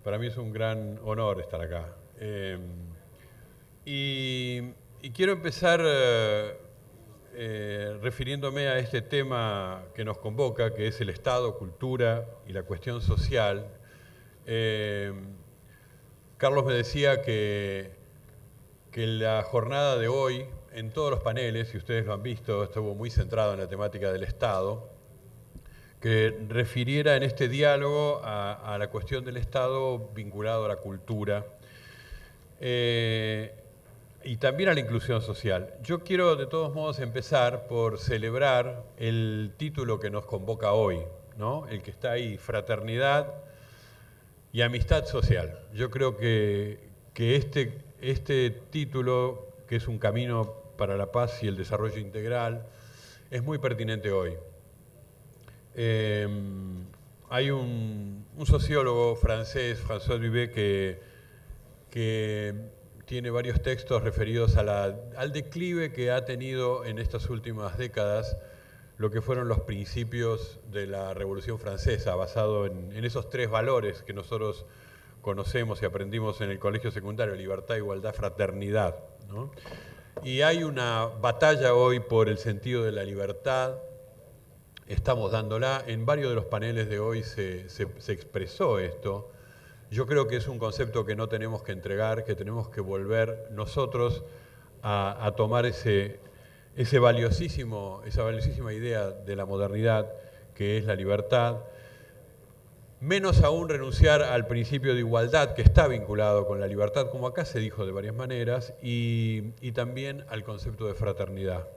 Para mí es un gran honor estar acá. Y quiero empezar refiriéndome a este tema que nos convoca, que es el Estado, cultura y la cuestión social. Carlos me decía que la jornada de hoy, en todos los paneles, y ustedes lo han visto, estuvo muy centrado en la temática del Estado, que refiriera en este diálogo a la cuestión del Estado vinculado a la cultura y también a la inclusión social. Yo quiero de todos modos empezar por celebrar el título que nos convoca hoy, ¿no? El que está ahí, Fraternidad y Amistad Social. Yo creo que este título, que es un camino para la paz y el desarrollo integral, es muy pertinente hoy. Hay un sociólogo francés, François Dubé, que tiene varios textos referidos al declive que ha tenido en estas últimas décadas lo que fueron los principios de la Revolución Francesa, basado en esos tres valores que nosotros conocemos y aprendimos en el colegio secundario: libertad, igualdad, fraternidad, ¿no? Y hay una batalla hoy por el sentido de la libertad. Estamos dándola. En varios de los paneles de hoy se expresó esto. Yo creo que es un concepto que no tenemos que entregar, que tenemos que volver nosotros a tomar esa valiosísima idea de la modernidad, que es la libertad. Menos aún renunciar al principio de igualdad, que está vinculado con la libertad, como acá se dijo de varias maneras, y también al concepto de fraternidad.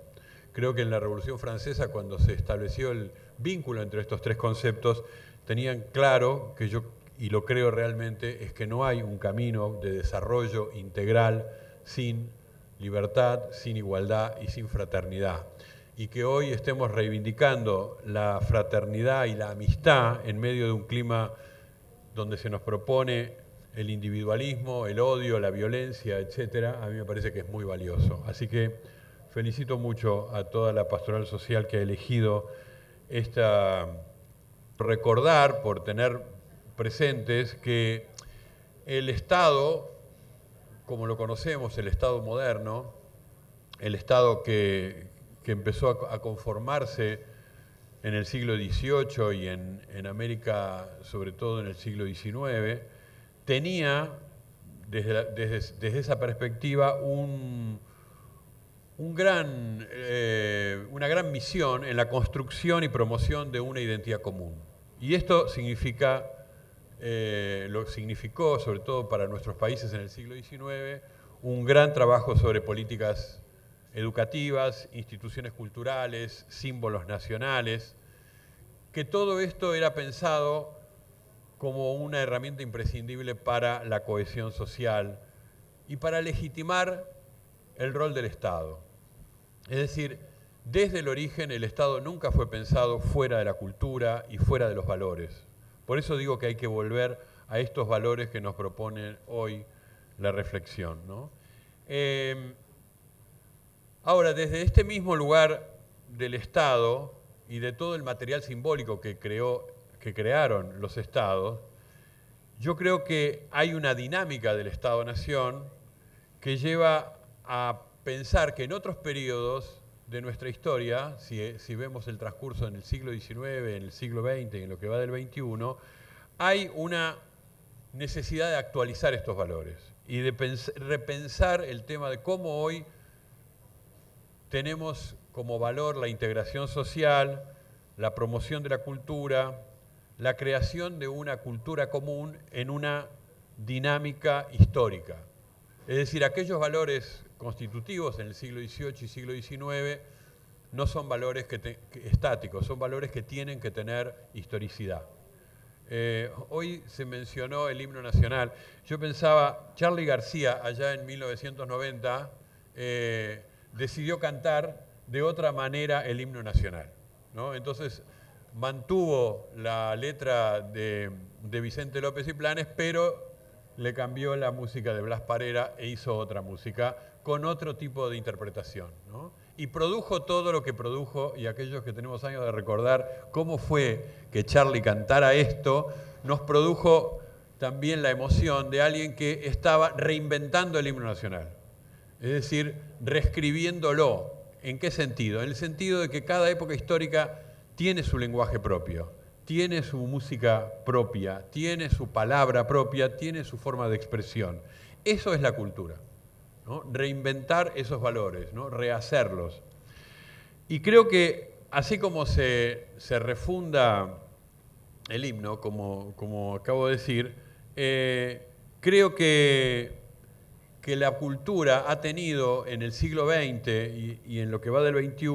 Creo que en la Revolución Francesa, cuando se estableció el vínculo entre estos tres conceptos, tenían claro, que yo, y lo creo realmente, es que no hay un camino de desarrollo integral sin libertad, sin igualdad y sin fraternidad. Y que hoy estemos reivindicando la fraternidad y la amistad en medio de un clima donde se nos propone el individualismo, el odio, la violencia, etcétera, a mí me parece que es muy valioso. Así que felicito mucho a toda la pastoral social que ha elegido recordar, por tener presentes que el Estado, como lo conocemos, el Estado moderno, el Estado que empezó a conformarse en el siglo XVIII y en América, sobre todo en el siglo XIX, tenía desde esa perspectiva una gran misión en la construcción y promoción de una identidad común. Y esto lo significó, sobre todo para nuestros países en el siglo XIX, un gran trabajo sobre políticas educativas, instituciones culturales, símbolos nacionales, que todo esto era pensado como una herramienta imprescindible para la cohesión social y para legitimar el rol del Estado. Es decir, desde el origen el Estado nunca fue pensado fuera de la cultura y fuera de los valores. Por eso digo que hay que volver a estos valores que nos propone hoy la reflexión, ¿no? Ahora, desde este mismo lugar del Estado y de todo el material simbólico que crearon los Estados, yo creo que hay una dinámica del Estado-Nación que lleva a pensar que en otros periodos de nuestra historia, si vemos el transcurso en el siglo XIX, en el siglo XX y en lo que va del XXI, hay una necesidad de actualizar estos valores y de repensar el tema de cómo hoy tenemos como valor la integración social, la promoción de la cultura, la creación de una cultura común en una dinámica histórica. Es decir, aquellos valores constitutivos en el siglo XVIII y siglo XIX no son valores estáticos, son valores que tienen que tener historicidad. Hoy se mencionó el himno nacional. Yo pensaba, Charly García, allá en 1990, decidió cantar de otra manera el himno nacional, ¿no? Entonces mantuvo la letra de Vicente López y Planes, pero le cambió la música de Blas Parera e hizo otra música con otro tipo de interpretación, ¿no? Y produjo todo lo que produjo, y aquellos que tenemos años de recordar cómo fue que Charly cantara esto, nos produjo también la emoción de alguien que estaba reinventando el himno nacional, es decir, reescribiéndolo. ¿En qué sentido? En el sentido de que cada época histórica tiene su lenguaje propio, tiene su música propia, tiene su palabra propia, tiene su forma de expresión. Eso es la cultura, ¿no? Reinventar esos valores, ¿no? Rehacerlos. Y creo que así como se refunda el himno, como acabo de decir, creo que la cultura ha tenido en el siglo XX y en lo que va del XXI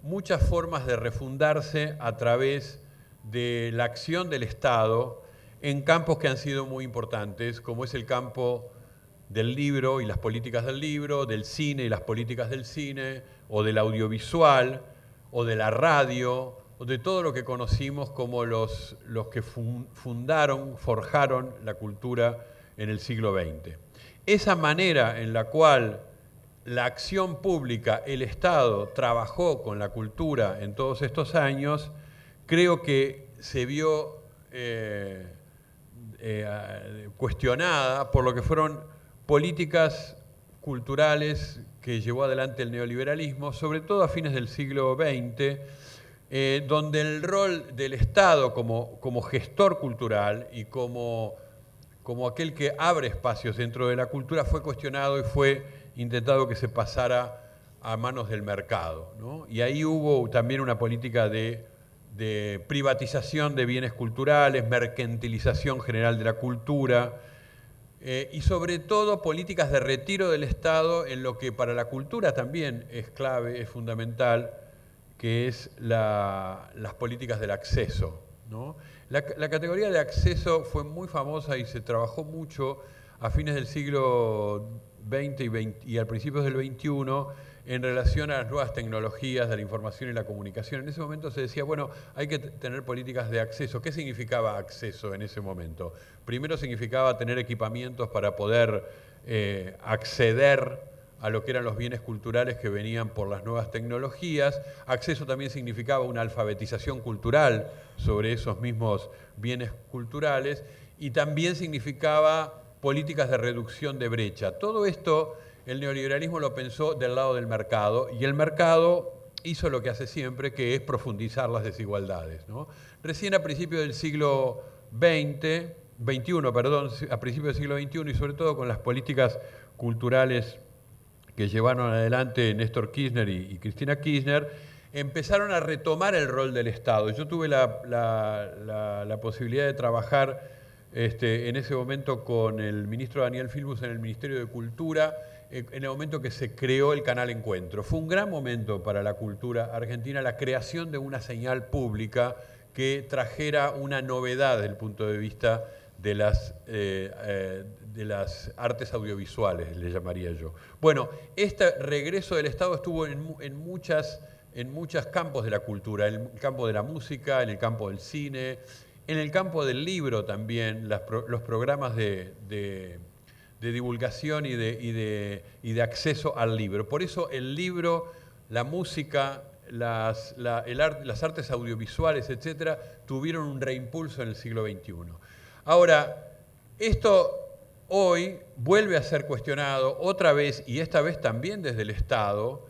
muchas formas de refundarse a través de la acción del Estado en campos que han sido muy importantes, como es el campo del libro y las políticas del libro, del cine y las políticas del cine, o del audiovisual, o de la radio, o de todo lo que conocimos como los que fundaron, forjaron la cultura en el siglo XX. Esa manera en la cual la acción pública, el Estado, trabajó con la cultura en todos estos años, creo que se vio cuestionada por lo que fueron políticas culturales que llevó adelante el neoliberalismo, sobre todo a fines del siglo XX, donde el rol del Estado como gestor cultural y como aquel que abre espacios dentro de la cultura fue cuestionado y fue intentado que se pasara a manos del mercado, ¿no? Y ahí hubo también una política de privatización de bienes culturales, mercantilización general de la cultura, y sobre todo políticas de retiro del Estado en lo que para la cultura también es clave, es fundamental, que es las políticas del acceso, ¿no? La categoría de acceso fue muy famosa y se trabajó mucho a fines del siglo XX y al principio del XXI en relación a las nuevas tecnologías de la información y la comunicación. En ese momento se decía, bueno, hay que tener políticas de acceso. ¿Qué significaba acceso en ese momento? Primero significaba tener equipamientos para poder acceder a lo que eran los bienes culturales que venían por las nuevas tecnologías. Acceso también significaba una alfabetización cultural sobre esos mismos bienes culturales y también significaba políticas de reducción de brecha. Todo esto el neoliberalismo lo pensó del lado del mercado y el mercado hizo lo que hace siempre, que es profundizar las desigualdades, ¿no? Recién a principios del siglo XXI, a principios del siglo XXI y sobre todo con las políticas culturales que llevaron adelante Néstor Kirchner y Cristina Kirchner, empezaron a retomar el rol del Estado. Yo tuve la posibilidad de trabajar en ese momento con el ministro Daniel Filmus en el Ministerio de Cultura, en el momento que se creó el Canal Encuentro. Fue un gran momento para la cultura argentina la creación de una señal pública que trajera una novedad desde el punto de vista de las artes audiovisuales, le llamaría yo. Bueno, este regreso del Estado estuvo en muchos campos de la cultura, en el campo de la música, en el campo del cine, en el campo del libro también, los programas de divulgación y de acceso al libro. Por eso el libro, la música, las artes audiovisuales, etcétera, tuvieron un reimpulso en el siglo XXI. Ahora, esto hoy vuelve a ser cuestionado otra vez, y esta vez también desde el Estado,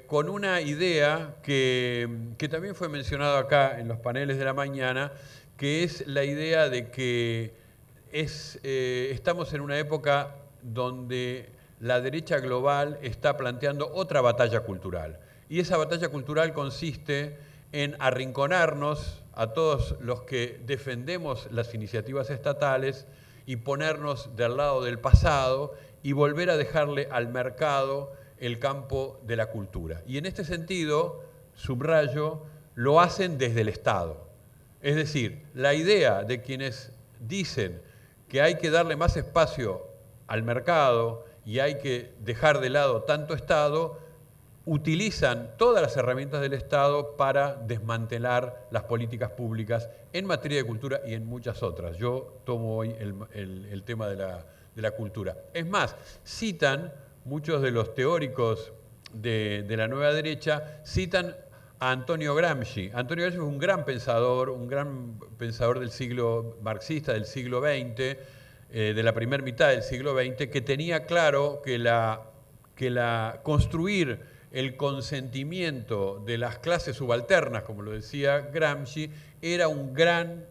con una idea que también fue mencionada acá en los paneles de la mañana, que es la idea de que estamos en una época donde la derecha global está planteando otra batalla cultural. Y esa batalla cultural consiste en arrinconarnos a todos los que defendemos las iniciativas estatales y ponernos del lado del pasado y volver a dejarle al mercado el campo de la cultura. Y en este sentido, subrayo, lo hacen desde el Estado. Es decir, la idea de quienes dicen que hay que darle más espacio al mercado y hay que dejar de lado tanto Estado, utilizan todas las herramientas del Estado para desmantelar las políticas públicas en materia de cultura y en muchas otras. Yo tomo hoy el tema de la cultura. Es más, citan muchos de los teóricos de la nueva derecha, citan a Antonio Gramsci. Antonio Gramsci fue un gran pensador del siglo marxista, del siglo XX, de la primera mitad del siglo XX, que tenía claro que construir el consentimiento de las clases subalternas, como lo decía Gramsci, era un gran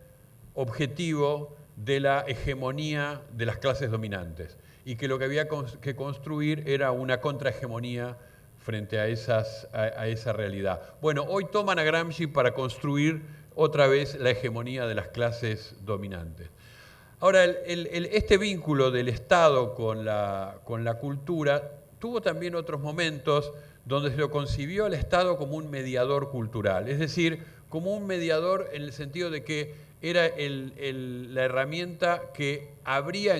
objetivo de la hegemonía de las clases dominantes, y que lo que había que construir era una contrahegemonía frente a esa realidad. Bueno, hoy toman a Gramsci para construir otra vez la hegemonía de las clases dominantes. Ahora, este vínculo del Estado con la cultura tuvo también otros momentos donde se lo concibió al Estado como un mediador cultural, es decir, como un mediador en el sentido de que era la herramienta que habría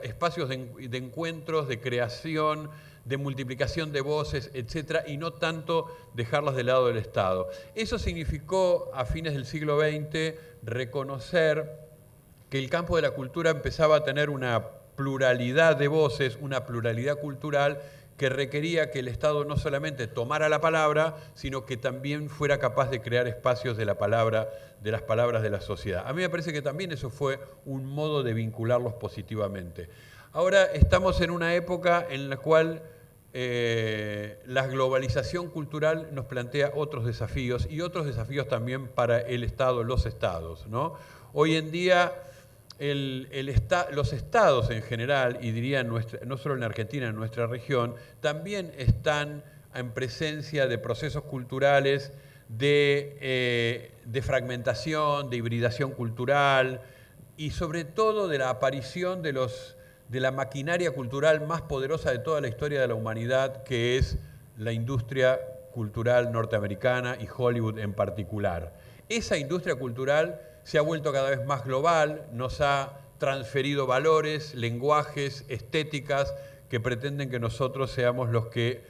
espacios de encuentros, de creación, de multiplicación de voces, etcétera, y no tanto dejarlas del lado del Estado. Eso significó, a fines del siglo XX, reconocer que el campo de la cultura empezaba a tener una pluralidad de voces, una pluralidad cultural que requería que el Estado no solamente tomara la palabra, sino que también fuera capaz de crear espacios de las palabras de la sociedad. A mí me parece que también eso fue un modo de vincularlos positivamente. Ahora estamos en una época en la cual la globalización cultural nos plantea otros desafíos, y otros desafíos también para el Estado, los Estados, ¿no? Hoy en día los estados en general, y diría no solo en Argentina, en nuestra región, también están en presencia de procesos culturales de fragmentación, de hibridación cultural, y sobre todo de la aparición de la maquinaria cultural más poderosa de toda la historia de la humanidad, que es la industria cultural norteamericana y Hollywood en particular. Esa industria cultural se ha vuelto cada vez más global, nos ha transferido valores, lenguajes, estéticas que pretenden que nosotros seamos los que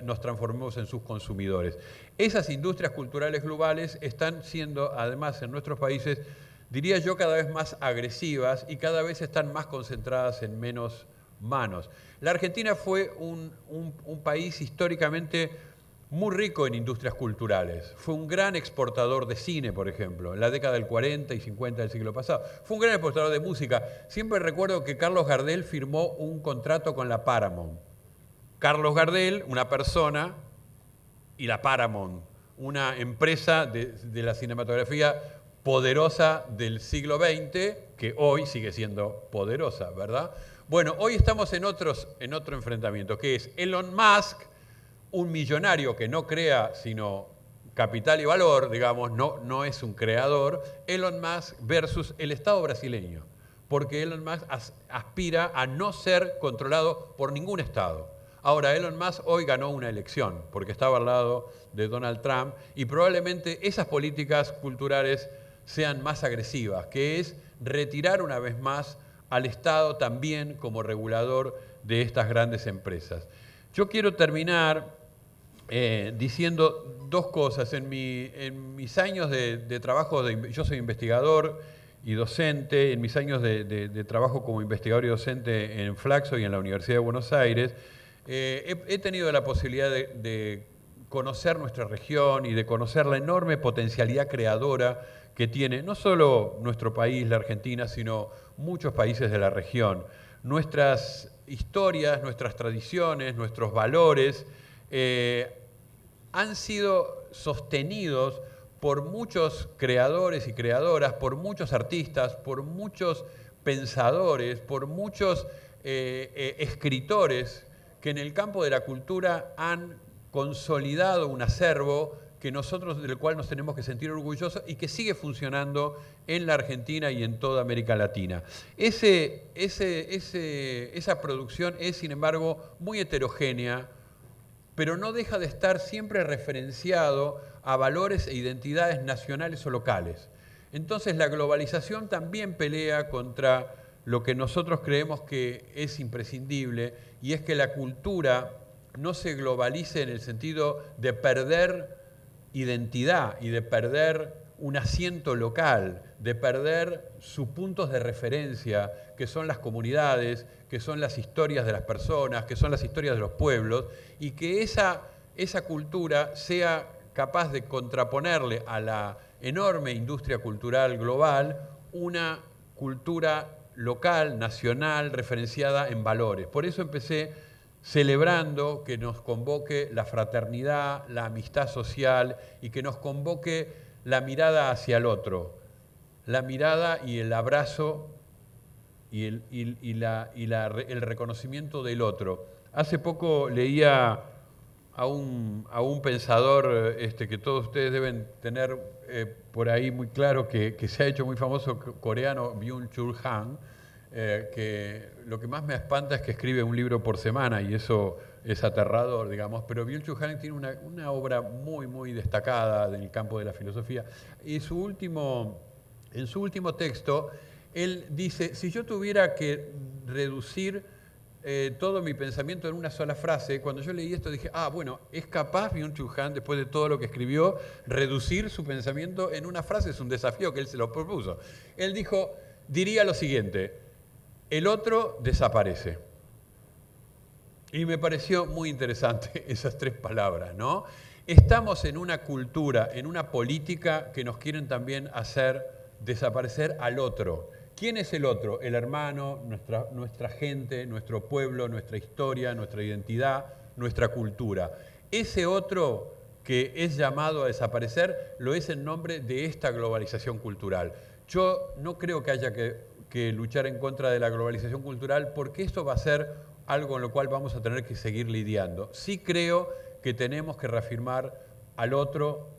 nos transformemos en sus consumidores. Esas industrias culturales globales están siendo, además, en nuestros países, diría yo, cada vez más agresivas y cada vez están más concentradas en menos manos. La Argentina fue un país históricamente muy rico en industrias culturales. Fue un gran exportador de cine, por ejemplo, en la década del 40 y 50 del siglo pasado. Fue un gran exportador de música. Siempre recuerdo que Carlos Gardel firmó un contrato con la Paramount. Carlos Gardel, una persona, y la Paramount, una empresa de la cinematografía poderosa del siglo XX, que hoy sigue siendo poderosa, ¿verdad? Bueno, hoy estamos en otro enfrentamiento, que es Elon Musk, un millonario que no crea sino capital y valor, digamos, no es un creador, Elon Musk versus el Estado brasileño, porque Elon Musk aspira a no ser controlado por ningún Estado. Ahora, Elon Musk hoy ganó una elección, porque estaba al lado de Donald Trump, y probablemente esas políticas culturales sean más agresivas, que es retirar una vez más al Estado también como regulador de estas grandes empresas. Yo quiero terminar diciendo dos cosas. En mis años de trabajo, yo soy investigador y docente, en mis años de trabajo como investigador y docente en Flaxo y en la Universidad de Buenos Aires, he tenido la posibilidad de conocer nuestra región y de conocer la enorme potencialidad creadora que tiene no solo nuestro país, la Argentina, sino muchos países de la región. Nuestras historias, nuestras tradiciones, nuestros valores han sido sostenidos por muchos creadores y creadoras, por muchos artistas, por muchos pensadores, por muchos escritores que en el campo de la cultura han consolidado un acervo del cual nos tenemos que sentir orgullosos y que sigue funcionando en la Argentina y en toda América Latina. Esa producción es, sin embargo, muy heterogénea, pero no deja de estar siempre referenciado a valores e identidades nacionales o locales. Entonces la globalización también pelea contra lo que nosotros creemos que es imprescindible, y es que la cultura no se globalice en el sentido de perder identidad y de perder un asiento local, de perder sus puntos de referencia, que son las comunidades, que son las historias de las personas, que son las historias de los pueblos, y que esa esa cultura sea capaz de contraponerle a la enorme industria cultural global una cultura local, nacional, referenciada en valores. Por eso empecé celebrando que nos convoque la fraternidad, la amistad social y que nos convoque la mirada hacia el otro, la mirada y el abrazo y el reconocimiento del otro. Hace poco leía a un pensador que todos ustedes deben tener por ahí muy claro, que se ha hecho muy famoso, coreano, Byung-Chul Han, que lo que más me espanta es que escribe un libro por semana y eso es aterrador, digamos, pero Byung-Chul Han tiene una obra muy, muy destacada en el campo de la filosofía. Y en su último texto, él dice, si yo tuviera que reducir todo mi pensamiento en una sola frase, cuando yo leí esto dije, bueno, es capaz Byung-Chul Han, después de todo lo que escribió, reducir su pensamiento en una frase, es un desafío que él se lo propuso. Él diría lo siguiente, el otro desaparece. Y me pareció muy interesante esas tres palabras, ¿no? Estamos en una cultura, en una política que nos quieren también hacer desaparecer al otro. ¿Quién es el otro? El hermano, nuestra gente, nuestro pueblo, nuestra historia, nuestra identidad, nuestra cultura. Ese otro que es llamado a desaparecer lo es en nombre de esta globalización cultural. Yo no creo que haya que luchar en contra de la globalización cultural porque esto va a ser algo con lo cual vamos a tener que seguir lidiando. Sí creo que tenemos que reafirmar al otro,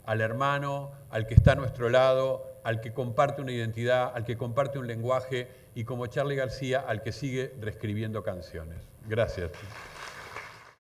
al hermano, al que está a nuestro lado, al que comparte una identidad, al que comparte un lenguaje y, como Charly García, al que sigue reescribiendo canciones. Gracias.